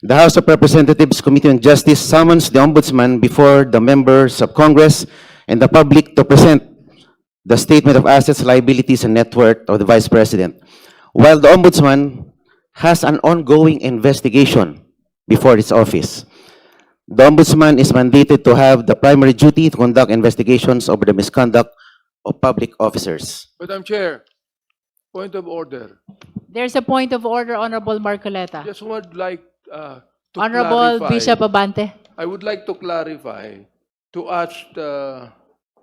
The House of Representatives Committee on Justice summons the Ombudsman before the members of Congress and the public to present the statement of assets, liabilities, and net worth of the Vice President. While the Ombudsman has an ongoing investigation before its office, the Ombudsman is mandated to have the primary duty to conduct investigations over the misconduct of public officers. Madam Chair, point of order. There's a point of order, Honorable Marcoleta. Just would like to Honorable clarify. Bishop Abante. I would like to clarify to ask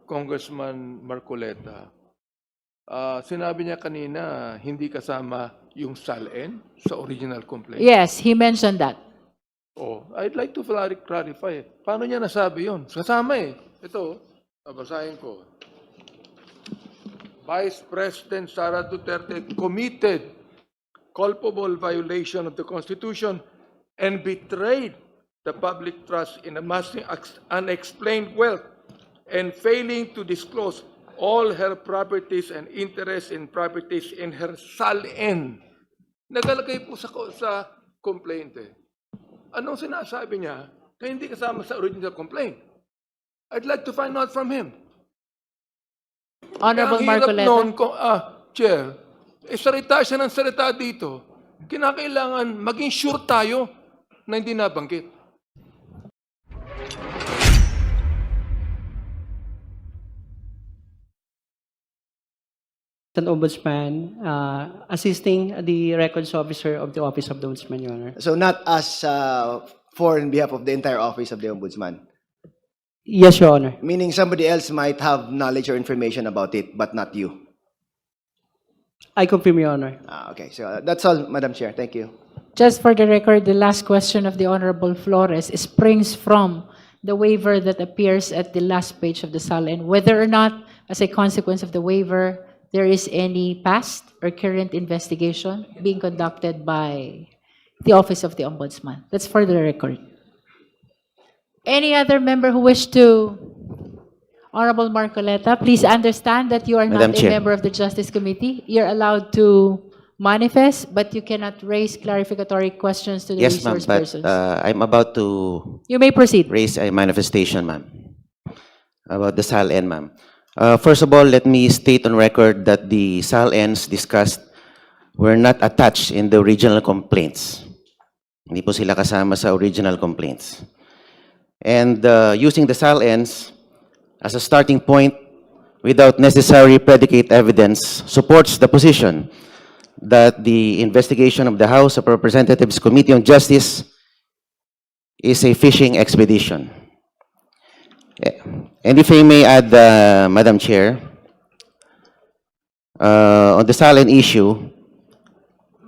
Congressman Marcoleta. Sinabi niya kanina hindi kasama yung SALN sa original complaint. Yes, he mentioned that. Oh, I'd like to clarify. Paano niya nasabi yun? Kasama eh. Ito, babasahin ko. Vice President Sara Duterte committed culpable violation of the Constitution and betrayed the public trust in amassing unexplained wealth and failing to disclose all her properties and interests in properties in her SALN. Nagalagay po sa complaint eh. Anong sinasabi niya na hindi kasama sa original complaint? I'd like to find out from him. Honorable Kaya ang hirap Marcoleta. noon, Chair, salita siya ng salita dito. Kinakailangan maging sure tayo na hindi nabanggit. An ombudsman assisting the records officer of the Office of the Ombudsman, Your Honor. So not as for in behalf of the entire office of the Ombudsman. Yes, Your Honor. Meaning somebody else might have knowledge or information about it, but not you. I confirm, Your Honor. Okay, so that's all, Madam Chair. Thank you. Just for the record, the last question of the Honorable Flores springs from the waiver that appears at the last page of the SALN, whether or not, as a consequence of the waiver, there is any past or current investigation being conducted by the Office of the Ombudsman. That's for the record. Any other member who wish to? Honorable Marcoleta, please understand that you are Madam not a Chair. member of the Justice Committee. You're allowed to manifest, but you cannot raise clarificatory questions to the Yes, ma'am, resource but persons. I'm about to You may proceed. raise a manifestation, ma'am, about the SALN, ma'am. First of all, let me state on record that the SALNs discussed were not attached in the original complaints. Hindi po sila kasama sa original complaints. And using the SALNs as a starting point without necessary predicate evidence supports the position that the investigation of the House of Representatives Committee on Justice is a fishing expedition. And if I may add, Madam Chair, on the SALN issue,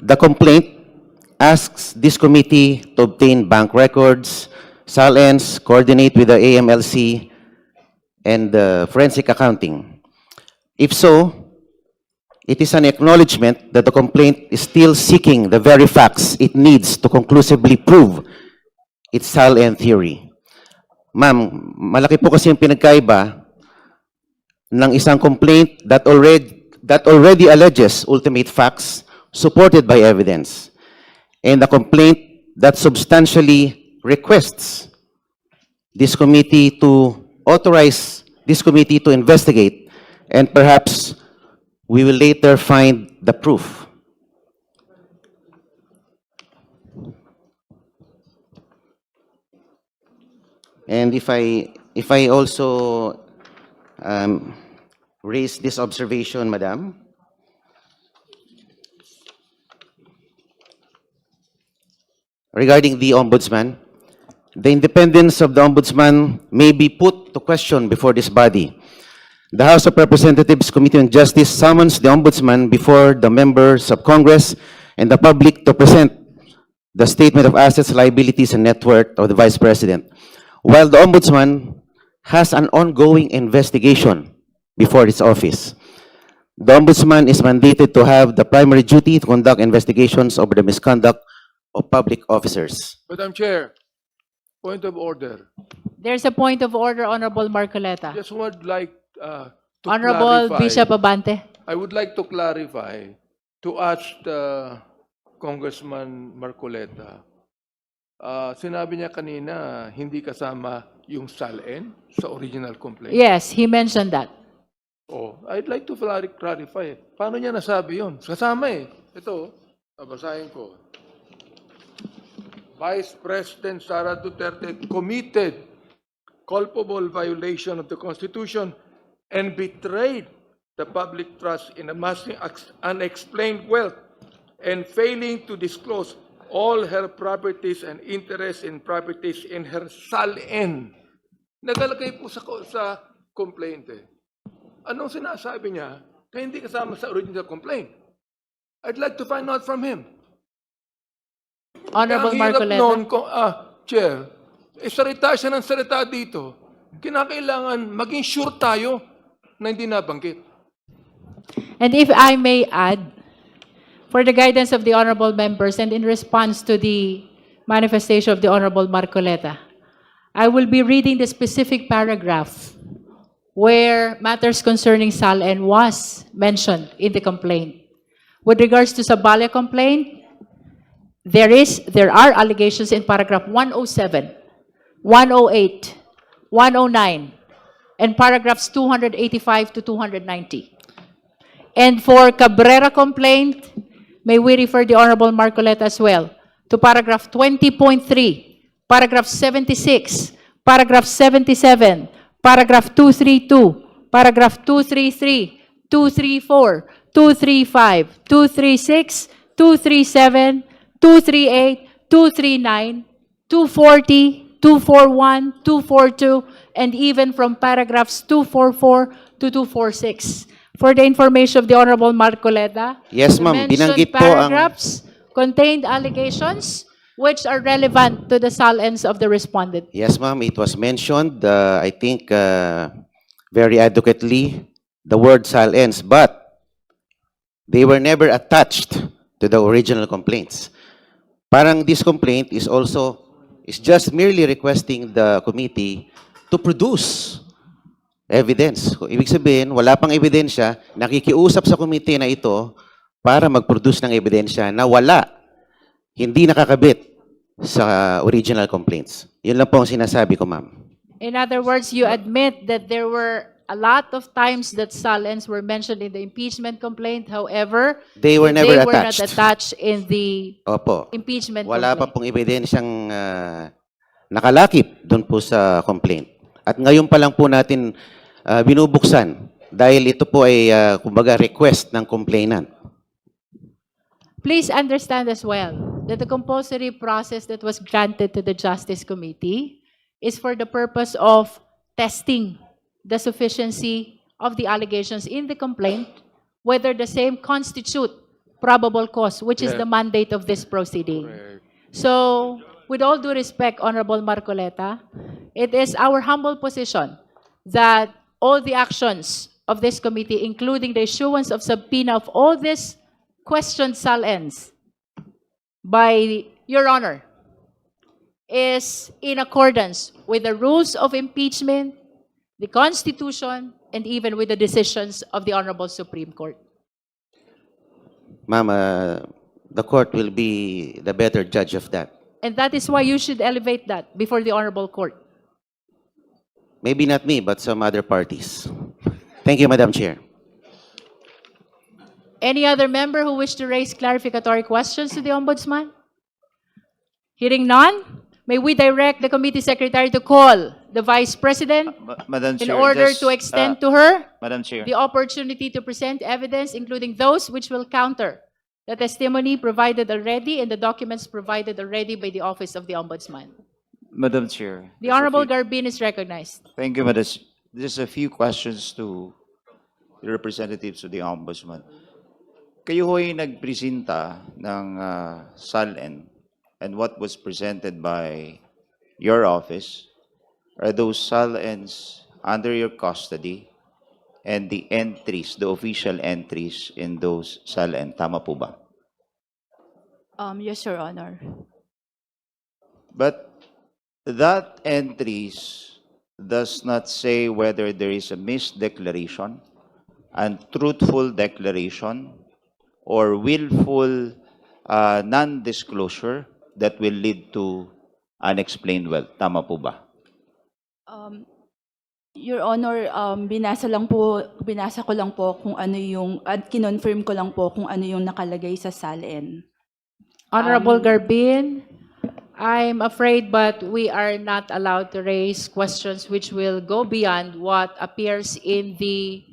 the complaint asks this committee to obtain bank records, SALNs, coordinate with the AMLC, and forensic accounting. If so, it is an acknowledgement that the complaint is still seeking the very facts it needs to conclusively prove its SALN theory. Ma'am, malaki po kasi yung pinagkaiba ng isang complaint that already alleges ultimate facts supported by evidence, and a complaint that substantially requests this committee to authorize this committee to investigate, and perhaps we will later find the proof. And if I also raise this observation, Madam, regarding the Ombudsman, the independence of the Ombudsman may be put to question before this body. The House of Representatives Committee on Justice summons the Ombudsman before the members of Congress and the public to present the statement of assets, liabilities, and net worth of the Vice President. While the Ombudsman has an ongoing investigation before its office, the Ombudsman is mandated to have the primary duty to conduct investigations over the misconduct of public officers. Madam Chair, point of order. There's a point of order, Honorable Marcoleta. Just would like to Honorable clarify. Bishop Abante. I would like to clarify to ask Congressman Marcoleta. Sinabi niya kanina, hindi kasama yung SALN sa original complaint. Yes, he mentioned that. Oh, I'd like to clarify. Paano niya nasabi yun? Kasama eh. Ito, babasahin ko. Vice President Sara Duterte committed culpable violation of the Constitution and betrayed the public trust in amassing unexplained wealth and failing to disclose all her properties and interests in properties in her SALN. Nagalagay po sa complaint eh. Anong sinasabi niya kaya hindi kasama sa original complaint? I'd like to find out from him. Honorable Kaya ang hirap Marcoleta. noon, Chair, salita siya ng salita dito. Kinakailangan maging sure tayo na hindi nabanggit. And if I may add, for the guidance of the honorable members and in response to the manifestation of the Honorable Marcoleta, I will be reading the specific paragraph where matters concerning SALN was mentioned in the complaint. With regards to Sabala complaint, there are allegations in paragraph 107, 108, 109, and paragraphs 285 to 290. And for Cabrera complaint, may we refer the Honorable Marcoleta as well to paragraph 20.3, paragraph 76, paragraph 77, paragraph 232, paragraph 233, 234, 235, 236, 237, 238, 239, 240, 241, 242, and even from paragraphs 244 to 246. For the information of the Honorable Marcoleta, Yes, the ma'am. mentioned Binanggit po ang- paragraphs contained allegations which are relevant to the SALNs of the respondent. Yes, ma'am, it was mentioned, I think, very adequately, the word SALNs, but they were never attached to the original complaints. Parang this complaint is just merely requesting the committee to produce evidence. Ibig sabihin, wala pang ebidensya, nakikiusap sa committee na ito para mag-produce ng ebidensya na hindi nakakabit sa original complaints. Yun lang po ang sinasabi ko, ma'am. In other words, you admit that there were a lot of times that SALNs were mentioned in the impeachment complaint. However, They were never they were not attached. attached in the Opo. impeachment Wala pa complaint. pong ebidensyang nakalakip doon po sa complaint. At ngayon pa lang po natin binubuksan dahil ito po ay kumbaga request ng complainant. Please understand as well that the compulsory process that was granted to the Justice Committee is for the purpose of testing the sufficiency of the allegations in the complaint, whether the same constitute probable cause, which is Yeah. the mandate of this proceeding. So, with all due respect, Honorable Marcoleta, it is our humble position that all the actions of this committee, including the issuance of subpoena of all these questioned SALNs by Your Honor, is in accordance with the rules of impeachment, the Constitution, and even with the decisions of the Honorable Supreme Court. Ma'am, the court will be the better judge of that. And that is why you should elevate that before the Honorable Court. Maybe not me, but some other parties. Thank you, Madam Chair. Any other member who wish to raise clarificatory questions to the Ombudsman? Hearing none, may we direct the committee secretary to call the Vice President Madam in Chair, order just, to extend to her Madam Chair, the opportunity to present evidence, including those which will counter the testimony provided already and the documents provided already by the Office of the Ombudsman. Madam Chair. The just a Honorable few- Garbin is recognized. Thank you, Madam. Just a few questions to the representatives of the Ombudsman. Kayo ho'y nagpresenta ng SALN, and what was presented by your office are those SALNs under your custody and the entries, the official entries in those SALN. Tama po ba? Yes, Your Honor. But that entries does not say whether there is a misdeclaration, untruthful declaration, or willful non-disclosure that will lead to unexplained wealth. Tama po ba? Your Honor, binasa ko lang po kung ano yung, at kinonfirm ko lang po kung ano yung nakalagay sa SALN. Honorable Garbin, I'm afraid but we are not allowed to raise questions which will go beyond what appears in the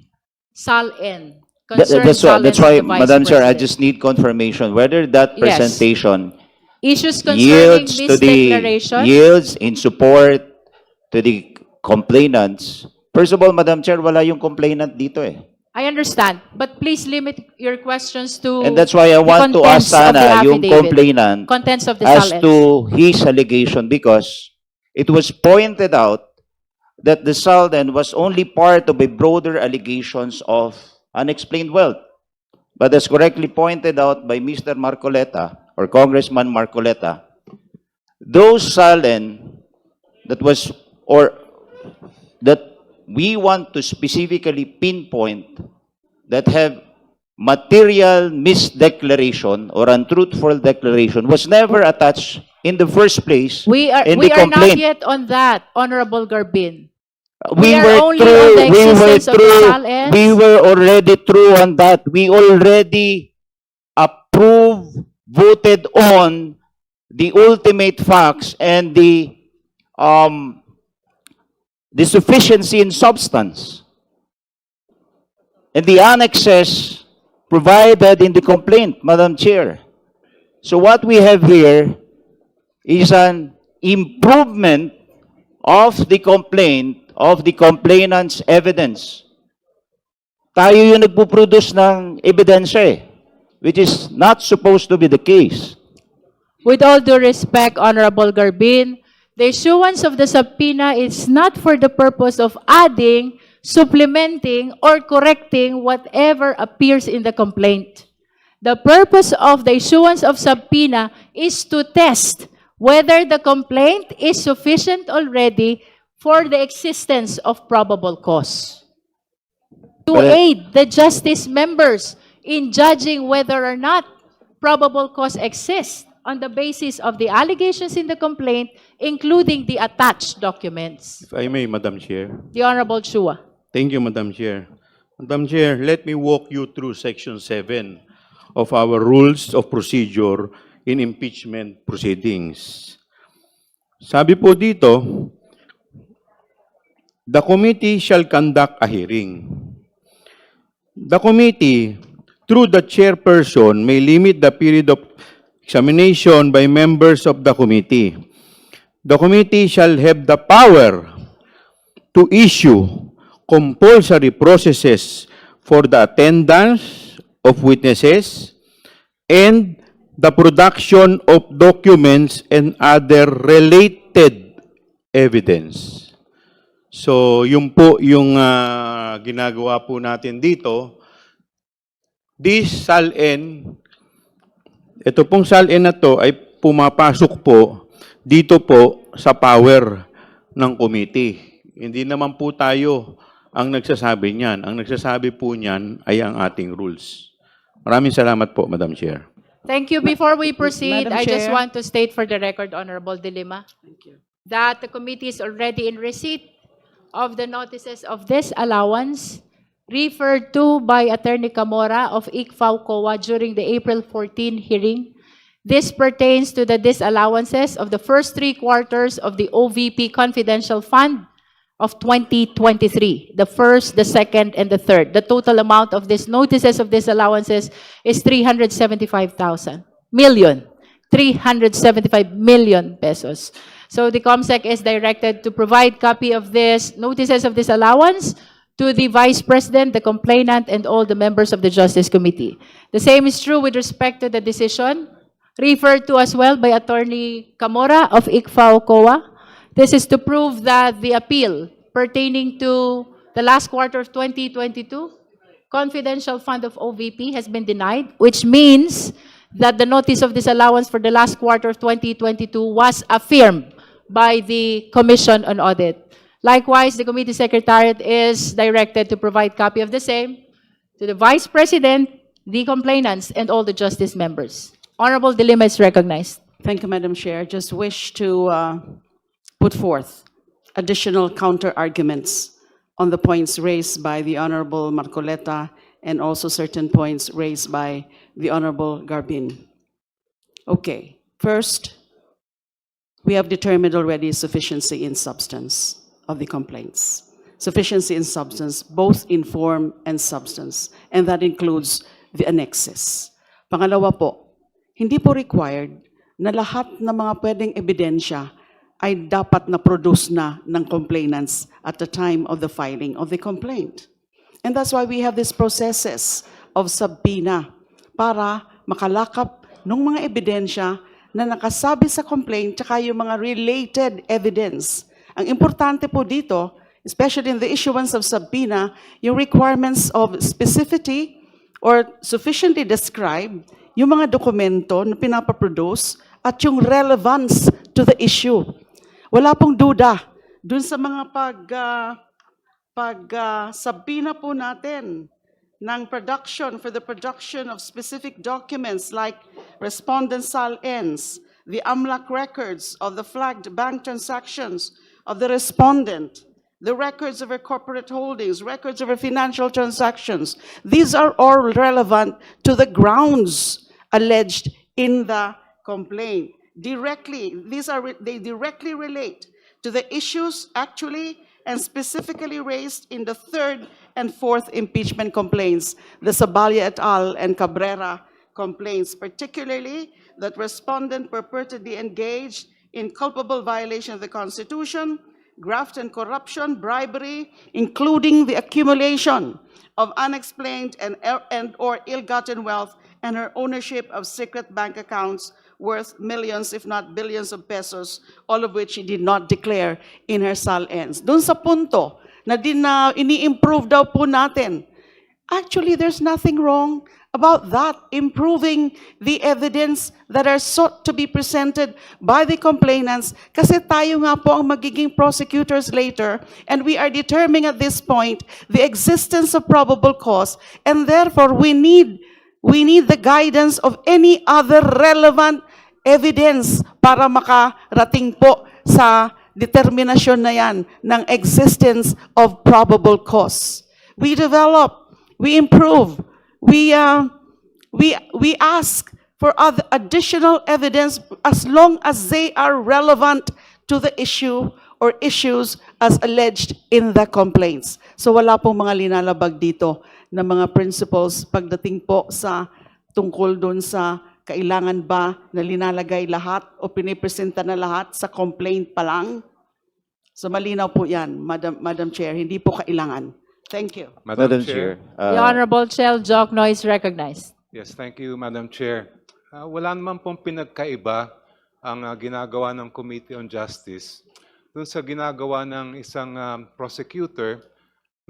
SALN. Concerned That's SALN why, of the Vice Madam Chair, I President. just need confirmation whether that Yes. presentation Issues concerning yields this to the declaration. yields in support to the complainants. First of all, Madam Chair, wala yung complainant dito eh. I understand, but please limit your questions to And that's why I the want to ask contents of the sana yung affidavit. complainant Contents of the as SALN. to his allegation because it was pointed out that the SALN was only part of a broader allegations of unexplained wealth. But as correctly pointed out by Mr. Marcoleta or Congressman Marcoleta, those SALN that was or that we want to specifically pinpoint that have material misdeclaration or untruthful declaration was never attached in the first place We are in the not complaint. yet on that, Honorable Garbin. We are were only on through, the we were existence of the through, SALNs. we were already through on that. We already approved, voted on the ultimate facts and the sufficiency in substance. And the annexes provided in the complaint, Madam Chair. So what we have here is an improvement of the complaint, of the complainant's evidence. Tayo yung nagpo-produce ng ebidensya eh, which is not supposed to be the case. With all due respect, Honorable Garbin, the issuance of the subpoena is not for the purpose of adding, supplementing, or correcting whatever appears in the complaint. The purpose of the issuance of subpoena is to test whether the complaint is sufficient already for the existence of probable cause. To But- aid the justice members in judging whether or not probable cause exists on the basis of the allegations in the complaint, including the attached documents. If I may, Madam Chair. The Honorable Chua. Thank you, Madam Chair. Madam Chair, let me walk you through Section 7 of our Rules of Procedure in Impeachment Proceedings. Sabi po dito, the committee shall conduct a hearing. The committee, through the chairperson, may limit the period of examination by members of the committee. The committee shall have the power to issue compulsory processes for the attendance of witnesses and the production of documents and other related evidence. So, yun po yung ginagawa po natin dito. This SALN, ito pong SALN na to ay pumapasok po dito po sa power ng committee. Hindi naman po tayo ang nagsasabi niyan. Ang nagsasabi po niyan ay ang ating rules. Maraming salamat po, Madam Chair. Thank you. Before we proceed, Madam I just Chair. want to state for the record, Honorable De Lima, that the committee is already in receipt of the notices of disallowance referred to by Attorney Camora of ICFAO COA during the April 14 hearing. This pertains to the disallowances of the first 3 quarters of the OVP Confidential Fund of 2023, the first, the second, and the third. The total amount of these notices of disallowances is 375 million pesos. So the COMSEC is directed to provide copy of this notices of disallowance to the Vice President, the complainant, and all the members of the Justice Committee. The same is true with respect to the decision referred to as well by Attorney Camora of ICFAO COA. This is to prove that the appeal pertaining to the last quarter of 2022 confidential fund of OVP has been denied, which means that the notice of disallowance for the last quarter of 2022 was affirmed by the Commission on Audit. Likewise, the committee secretariat is directed to provide copy of the same to the Vice President, the complainants, and all the justice members. Honorable De Lima is recognized. Thank you, Madam Chair. Just wish to put forth additional counter-arguments on the points raised by the Honorable Marcoleta and also certain points raised by the Honorable Garbin. Okay, first, we have determined already sufficiency in substance of the complaints. Sufficiency in substance, both in form and substance, and that includes the annexes. Pangalawa po, hindi po required na lahat ng mga pwedeng ebidensya ay dapat na produce na ng complainants at the time of the filing of the complaint. And that's why we have these processes of subpoena para makalakap ng mga ebidensya na nakasabi sa complaint tsaka yung mga related evidence. Ang importante po dito, especially in the issuance of subpoena, yung requirements of specificity or sufficiently described yung mga dokumento na pinapaproduce at yung relevance to the issue. Wala pong duda dun sa mga subpoena po natin ng production for the production of specific documents like respondent SAL-Ns, the AMLAC records of the flagged bank transactions of the respondent, the records of her corporate holdings, records of her financial transactions. These are all relevant to the grounds alleged in the complaint. They directly relate to the issues actually and specifically raised in the third and fourth impeachment complaints, the Sabalia et al. And Cabrera complaints, particularly that respondent purportedly engaged in culpable violation of the Constitution, graft and corruption, bribery, including the accumulation of unexplained and or ill-gotten wealth and her ownership of secret bank accounts worth millions, if not billions of pesos, all of which she did not declare in her SAL-Ns. Doon sa punto na ini-improve daw po natin, actually, there's nothing wrong about that, improving the evidence that are sought to be presented by the complainants, kasi tayo nga po ang magiging prosecutors later, and we are determining at this point the existence of probable cause, and therefore we need the guidance of any other relevant evidence para makarating po sa determinasyon na yan ng existence of probable cause. We develop, we improve, we ask for other additional evidence as long as they are relevant to the issue or issues as alleged in the complaints. So wala pong mga linalabag dito na mga principles pagdating po sa tungkol doon sa kailangan ba na linalagay lahat o pinipresenta na lahat sa complaint pa lang. So malinaw po yan, Madam Chair, hindi po kailangan. Thank you. Madam Chair. The Honorable Chel Jokno is recognized. Yes, thank you, Madam Chair. Wala naman pong pinagkaiba ang ginagawa ng Committee on Justice dun sa ginagawa ng isang prosecutor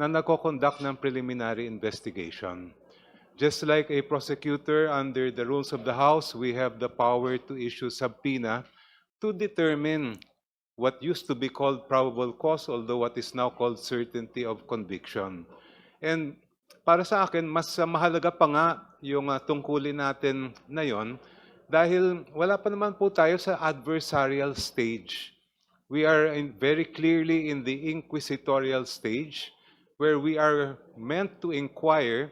na nagko-conduct ng preliminary investigation. Just like a prosecutor under the rules of the House, we have the power to issue subpoena to determine what used to be called probable cause, although what is now called certainty of conviction. And para sa akin, mas mahalaga pa nga yung tungkulin natin na yon dahil wala pa naman po tayo sa adversarial stage. We are very clearly in the inquisitorial stage where we are meant to inquire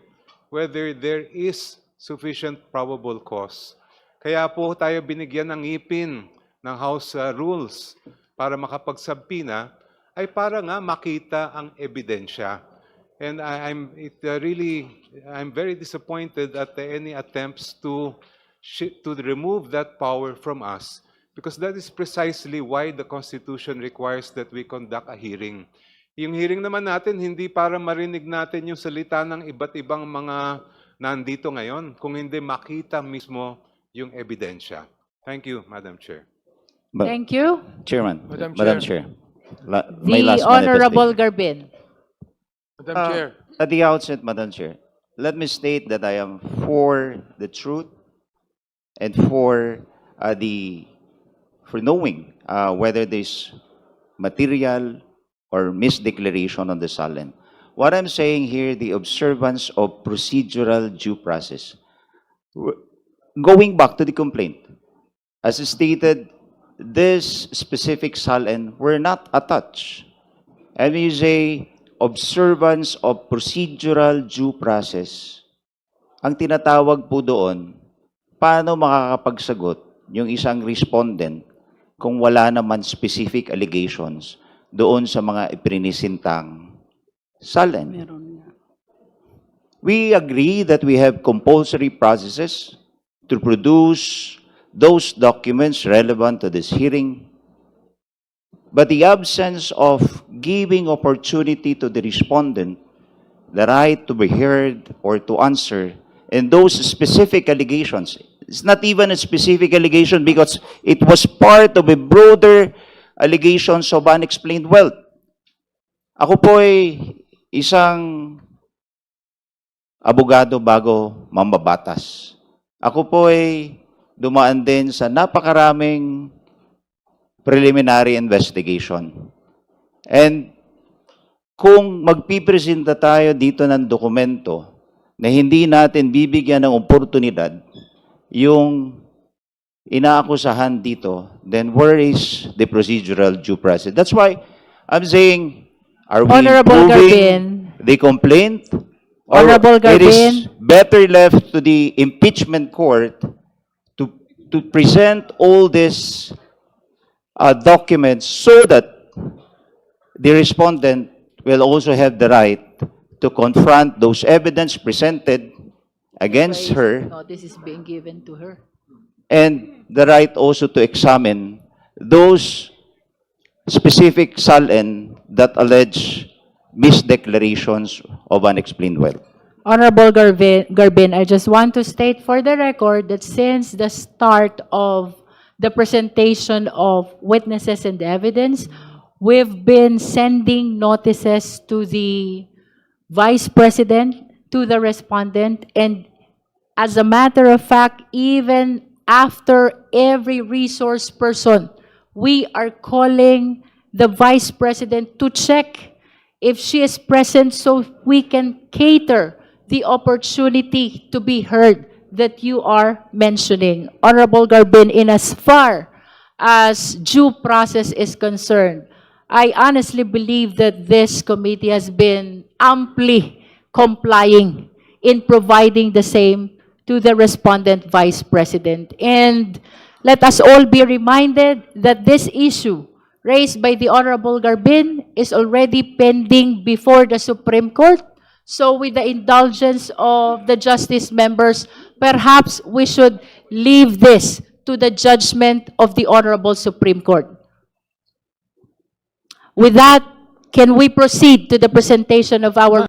whether there is sufficient probable cause. Kaya po tayo binigyan ng ngipin ng House rules para makapagsubpoena ay para nga makita ang ebidensya. And I'm very disappointed at any attempts to remove that power from us, because that is precisely why the Constitution requires that we conduct a hearing. Yung hearing naman natin, hindi para marinig natin yung salita ng iba't ibang mga nandito ngayon, kung hindi makita mismo yung ebidensya. Thank you, Madam Chair. Thank you. Chairman. Madam Chair. My The last Honorable manifestation. Garbin. Madam Chair. At the outset, Madam Chair, let me state that I am for the truth and for knowing whether there's material or misdeclaration on the SALN. What I'm saying here, the observance of procedural due process. Going back to the complaint, as stated, this specific SALN were not attached. And when you say observance of procedural due process, ang tinatawag po doon, paano makakapagsagot yung isang respondent kung wala naman specific allegations doon sa mga iprinisintang SALN? Meron nga. We agree that we have compulsory processes to produce those documents relevant to this hearing. But the absence of giving opportunity to the respondent the right to be heard or to answer, and those specific allegations, it's not even a specific allegation because it was part of a broader allegations of unexplained wealth. Ako po ay isang abogado bago mambabatas. Ako po ay dumaan din sa napakaraming preliminary investigation. And kung magpipresenta tayo dito ng dokumento na hindi natin bibigyan ng oportunidad yung inaakusahan dito, then where is the procedural due process? That's why I'm saying, are we Honorable improving Garbin. the complaint? Or Honorable it is Garbin. better left to the impeachment court to present all these documents so that the respondent will also have the right to confront those evidence presented against her Notice is being given to her. and the right also to examine those specific SALN that allege misdeclarations of unexplained wealth. Honorable Garbin, I just want to state for the record that since the start of the presentation of witnesses and evidence, we've been sending notices to the Vice President, to the respondent, and as a matter of fact, even after every resource person, we are calling the Vice President to check if she is present so we can cater the opportunity to be heard that you are mentioning. Honorable Garbin, in as far as due process is concerned, I honestly believe that this committee has been amply complying in providing the same to the respondent Vice President. And let us all be reminded that this issue raised by the Honorable Garbin is already pending before the Supreme Court. So with the indulgence of the justice members, perhaps we should leave this to the judgment of the Honorable Supreme Court. With that, can we proceed to the presentation of our